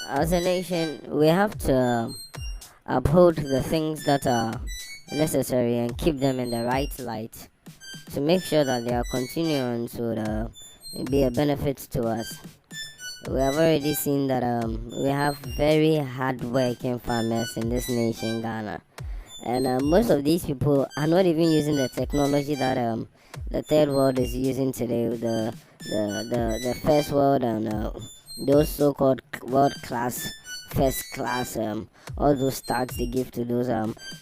as a nation, we have to uphold the things that are necessary and keep them in the right light to make sure that they are continuing to be a benefit to us. We have already seen that we have very hard-working farmers in this nation, Ghana, and most of these people are not even using the technology that the third world is using today. The first world and those so-called world class, first class, all those stats they give to those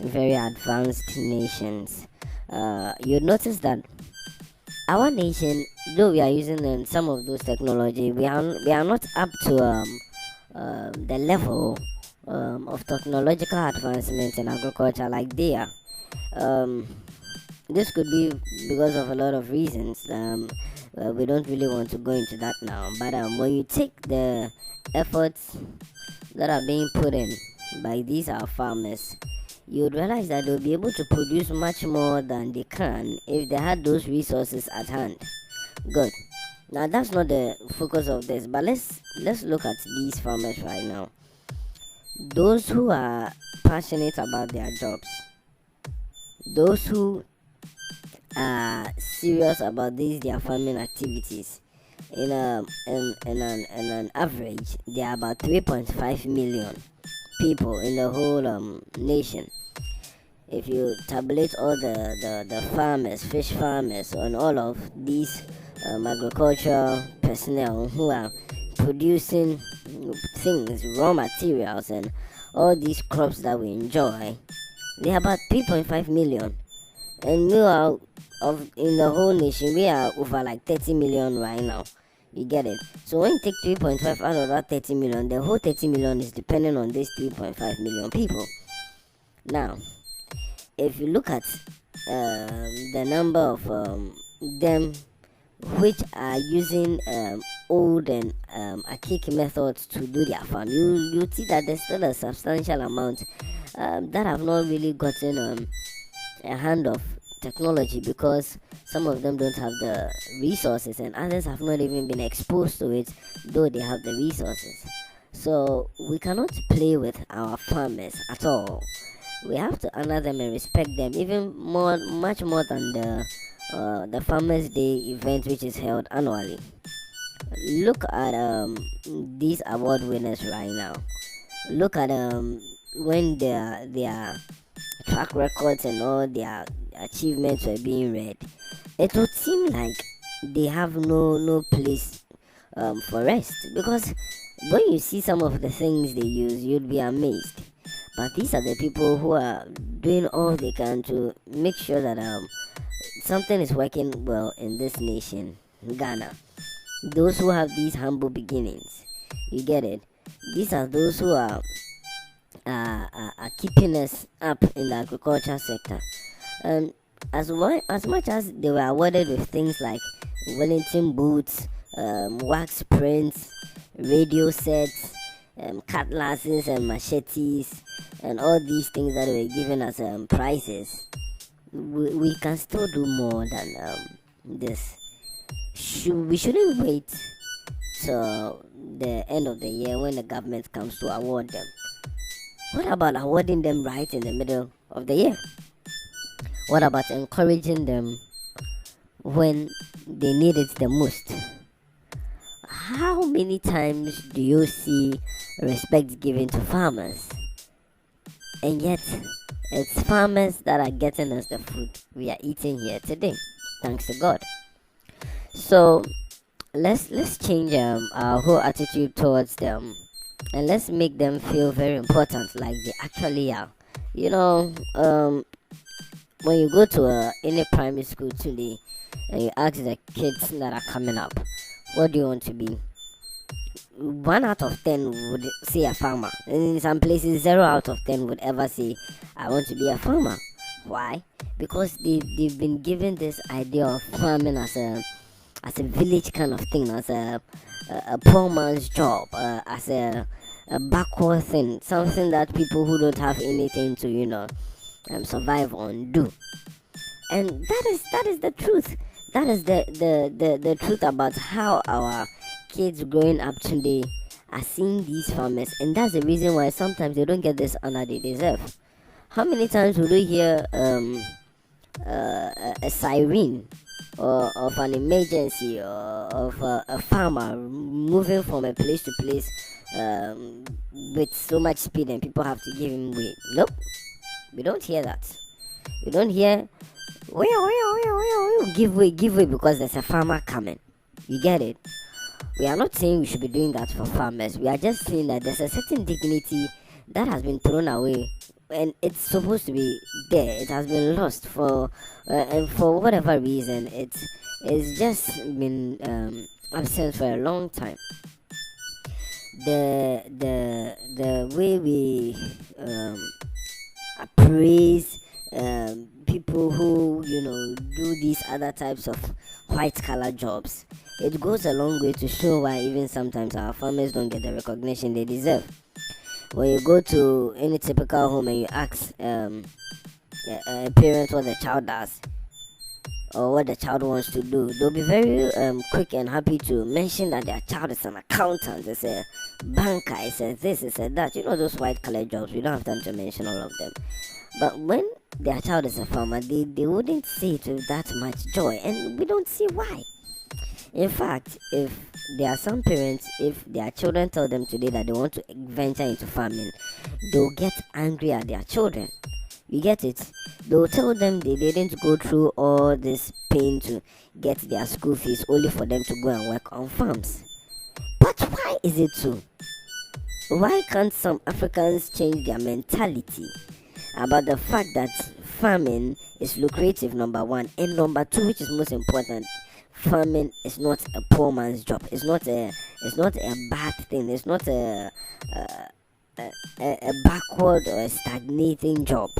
very advanced nations. You notice that our nation, though we are using some of those technology, we are not up to the level of technological advancement in agriculture like they are. Um, this could be because of a lot of reasons. We don't really want to go into that now. But when you take the efforts that are being put in by these our farmers, you would realize that they'll be able to produce much more than they can if they had those resources at hand. Good. Now that's not the focus of this, but let's look at these farmers right now. Those who are passionate about their jobs, those who are serious about these their farming activities. In an average, there are about 3.5 million people in the whole nation. If you tabulate all the farmers, fish farmers, and all of these agricultural personnel who are producing things, raw materials, and all these crops that we enjoy, they are about 3.5 million. And meanwhile, in the whole nation, we are over like 30 million right now. You get it? So when you take 3.5 out of that 30 million, the whole 30 million is dependent on these 3.5 million people. Now, if you look at the number of them which are using old and archaic methods to do their farm, you see that there's still a substantial amount that have not really gotten a hand of technology because some of them don't have the resources and others have not even been exposed to it, though they have the resources. So we cannot play with our farmers at all. We have to honor them and respect them even more, much more than the Farmers Day event which is held annually. Look at these award winners right now. Look at when their track records and all their achievements were being read. It would seem like they have no place for rest because when you see some of the things they use, you'd be amazed. But these are the people who are doing all they can to make sure that something is working well in this nation, Ghana. Those who have these humble beginnings, you get it. These are those who are keeping us up in the agriculture sector. And as much as they were awarded with things like Wellington boots, wax prints, radio sets, cutlasses and machetes, and all these things that were given as prizes, we can still do more than this. We shouldn't wait till the end of the year when the government comes to award them. What about awarding them right in the middle of the year? What about encouraging them when they need it the most? How many times do you see respect given to farmers? And yet, it's farmers that are getting us the food we are eating here today, thanks to God. So let's change our whole attitude towards them, and let's make them feel very important, like they actually are. You know, when you go to any primary school today, and you ask the kids that are coming up, what do you want to be? 1 out of 10 would say a farmer. In some places, 0 out of 10 would ever say, I want to be a farmer. Why? Because they've been given this idea of farming as a village kind of thing, as a poor man's job, as a backward thing, something that people who don't have anything to, survive on do. And that is the truth. That is the truth about how our kids growing up today are seeing these farmers, and that's the reason why sometimes they don't get this honor they deserve. How many times will you hear a siren or of an emergency, or of a farmer moving from a place to place with so much speed and people have to give him way? Nope, we don't hear that. You don't hear give way because there's a farmer coming. You get it? We are not saying we should be doing that for farmers. We are just saying that there's a certain dignity that has been thrown away, and it's supposed to be there. It has been lost and for whatever reason, it's just been absent for a long time. The way we praise people who do these other types of white collar jobs, it goes a long way to show why even sometimes our farmers don't get the recognition they deserve. When you go to any typical home and you ask a parent what the child does or what the child wants to do, they'll be very quick and happy to mention that their child is an accountant, is a banker, is a this, is a that. Those white collar jobs, we don't have time to mention all of them. But when their child is a farmer, they wouldn't say it with that much joy, and we don't see why. In fact, if there are some parents, if their children tell them today that they want to venture into farming, they'll get angry at their children. You get it? They'll tell them they didn't go through all this pain to get their school fees only for them to go and work on farms. But why is it so? Why can't some Africans change their mentality about the fact that farming is lucrative, number one, and number two, which is most important, farming is not a poor man's job. It's not a bad thing. It's not a backward or a stagnating job.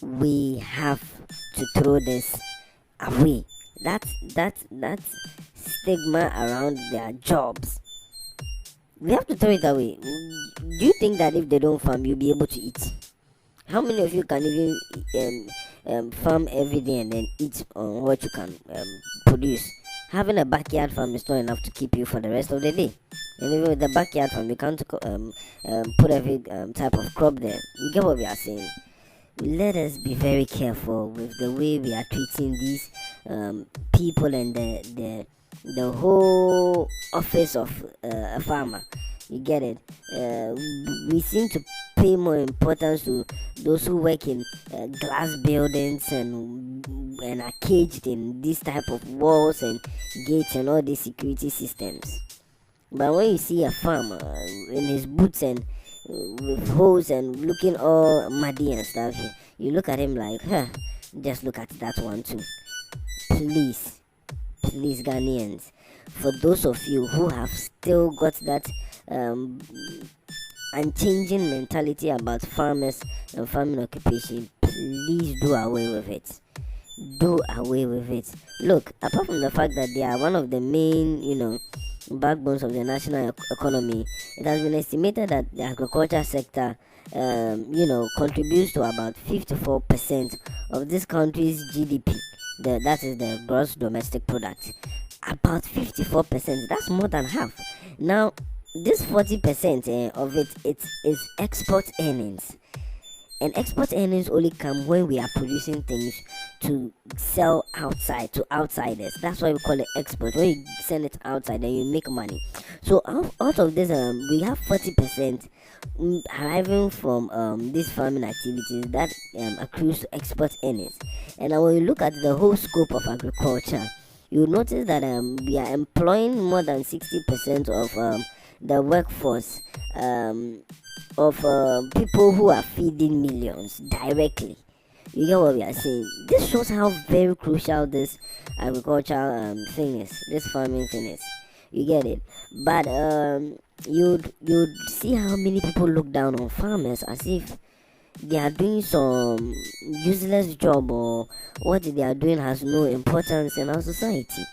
We have to throw this away. That's stigma around their jobs. We have to throw it away. Do you think that if they don't farm, you'll be able to eat? How many of you can even farm every day and then eat on what you can produce? Having a backyard farm is not enough to keep you for the rest of the day. And even with the backyard farm, you can't put every type of crop there. You get what we are saying? Let us be very careful with the way we are treating these people and the whole office of a farmer. You get it? We seem to pay more importance to those who work in glass buildings and are caged in these type of walls and gates and all these security systems. But when you see a farmer in his boots and with hose and looking all muddy and stuff, you look at him like, just look at that one too. Please, Ghanaians, for those of you who have still got that unchanging mentality about farmers and farming occupation, please do away with it. Do away with it. Look, apart from the fact that they are one of the main, backbones of the national economy, it has been estimated that the agriculture sector, contributes to about 54% of this country's GDP. That is the gross domestic product. About 54%. That's more than half. Now, this 40% of it is export earnings. And export earnings only come when we are producing things to sell outside to outsiders. That's why we call it export. When you send it outside, then you make money. So out of this, we have 40% arriving from these farming activities that accrues to export earnings. And when you look at the whole scope of agriculture, you notice that we are employing more than 60% of the workforce of people who are feeding millions directly. You get what we are saying? This shows how very crucial this agricultural thing is, this farming thing is. You get it? But you'd see how many people look down on farmers as if they are doing some useless job, or what they are doing has no importance in our society.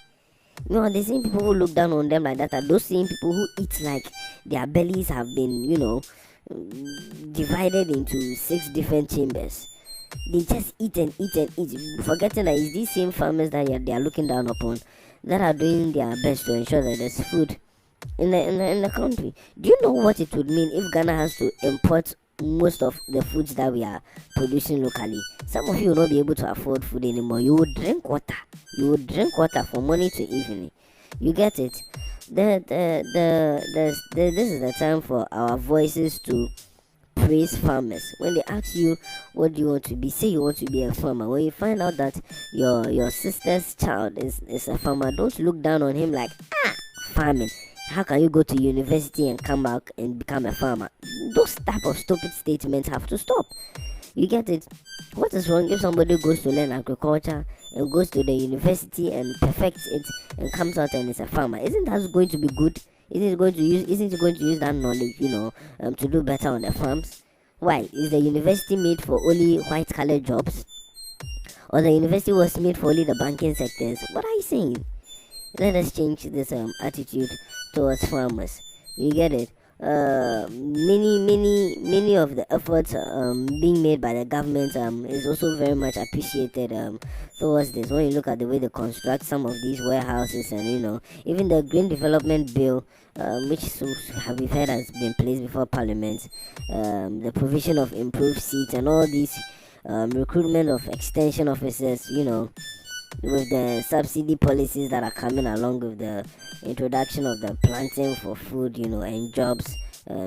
The same people who look down on them like that are those same people who eat like their bellies have been, divided into 6 different chambers. They just eat and eat and eat, forgetting that it's these same farmers that they are looking down upon that are doing their best to ensure that there's food in the country. Do you know what it would mean if Ghana has to import most of the foods that we are producing locally? Some of you will not be able to afford food anymore. You would drink water. You would drink water from morning to evening. You get it? This is the time for our voices to praise farmers. When they ask you what do you want to be, say you want to be a farmer. When you find out that your sister's child is a farmer, don't look down on him like farming. How can you go to university and come back and become a farmer? Those type of stupid statements have to stop. You get it? What is wrong if somebody goes to learn agriculture and goes to the university and perfects it and comes out and is a farmer? Isn't that going to be good? Isn't it going to use that knowledge, to do better on the farms? Why? Is the university made for only white collar jobs? Or the university was made for only the banking sectors? What are you saying? Let us change this attitude towards farmers. You get it? Many of the efforts being made by the government is also very much appreciated towards this. When you look at the way they construct some of these warehouses, and even the Green Development Bill, which we've heard has been placed before Parliament, the provision of improved seats and all these recruitment of extension officers, with the subsidy policies that are coming along with the introduction of the planting for food, and jobs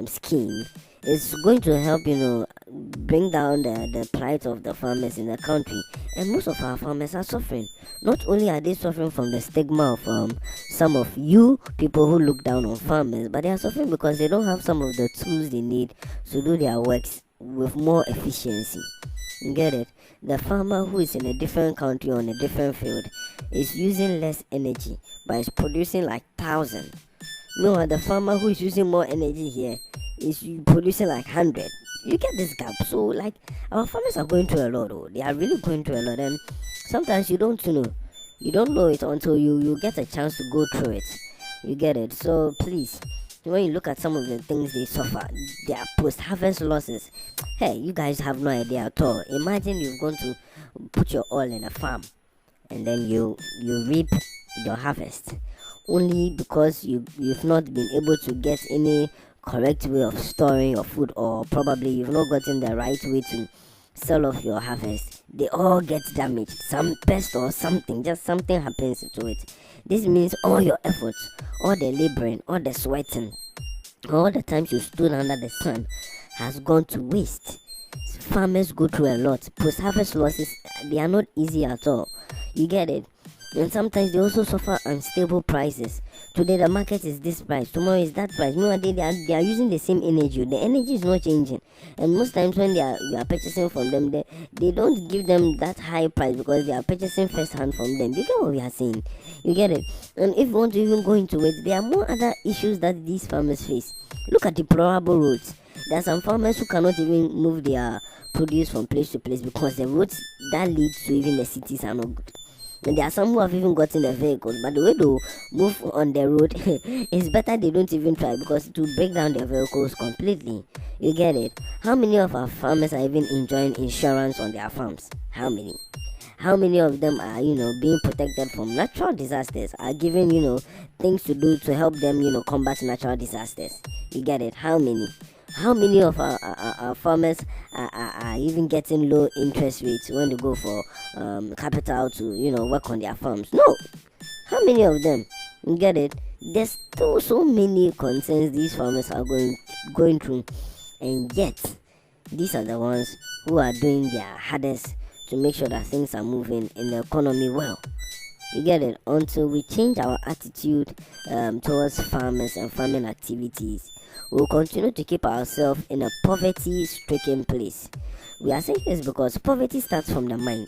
scheme, is going to help, bring down the plight of the farmers in the country. And most of our farmers are suffering. Not only are they suffering from the stigma of some of you people who look down on farmers, but they are suffering because they don't have some of the tools they need to do their works with more efficiency. You get it? The farmer who is in a different country on a different field is using less energy but is producing like 1,000. Meanwhile, the farmer who is using more energy here is producing like 100. You get this gap. So like our farmers are going through a lot. Oh. They are really going through a lot, and sometimes you don't know. You don't know it until you get a chance to go through it. You get it? So please, when you look at some of the things they suffer, their post-harvest losses, hey, you guys have no idea at all. Imagine you've gone to put your all in a farm and then you reap your harvest only because you've not been able to get any correct way of storing your food, or probably you've not gotten the right way to sell off your harvest. They all get damaged. Some pest or something, just something happens to it. This means all your efforts, all the laboring, all the sweating, all the times you stood under the sun has gone to waste. Farmers go through a lot. Post-harvest losses, they are not easy at all. You get it? And sometimes they also suffer unstable prices. Today the market is this price, tomorrow is that price. No, they are using the same energy. The energy is not changing. And most times when you are purchasing from them, they don't give them that high price because they are purchasing first hand from them. You get what we are saying? You get it? And if you want to even go into it, there are more other issues that these farmers face. Look at deplorable roads. There are some farmers who cannot even move their produce from place to place because the roads that lead to even the cities are not good. And there are some who have even gotten the vehicles, but the way to move on the road is better they don't even try because it will break down their vehicles completely. You get it? How many of our farmers are even enjoying insurance on their farms? How many? How many of them are, being protected from natural disasters, are given, things to do to help them, combat natural disasters? You get it? How many? How many of our farmers are even getting low interest rates when they go for capital to work on their farms? No. How many of them? You get it? There's still so many concerns these farmers are going through, and yet these are the ones who are doing their hardest to make sure that things are moving in the economy well. You get it? Until we change our attitude towards farmers and farming activities, we'll continue to keep ourselves in a poverty-stricken place. We are saying this because poverty starts from the mind.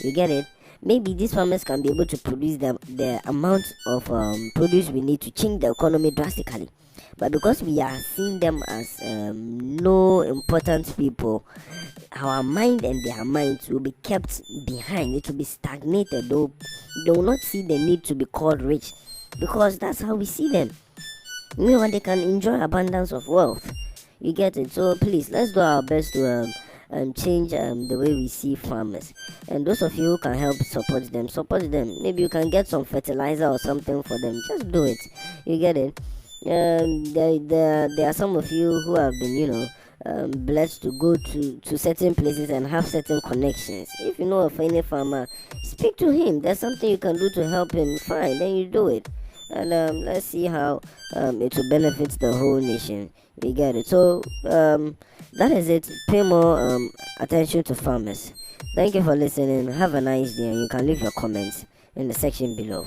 You get it? Maybe these farmers can be able to produce the amount of produce we need to change the economy drastically. But because we are seeing them as no important people, our mind and their minds will be kept behind. It will be stagnated. They will not see the need to be called rich because that's how we see them. Meanwhile, they can enjoy abundance of wealth. You get it? So please, let's do our best to change the way we see farmers. And those of you who can help support them. Maybe you can get some fertilizer or something for them. Just do it. You get it? there are some of you who have been, blessed to go to certain places and have certain connections. If you know of any farmer, speak to him. There's something you can do to help him. Fine, then you do it, and let's see how it will benefit the whole nation. We get it. So that is it. Pay more attention to farmers. Thank you for listening. Have a nice day, and you can leave your comments in the section below.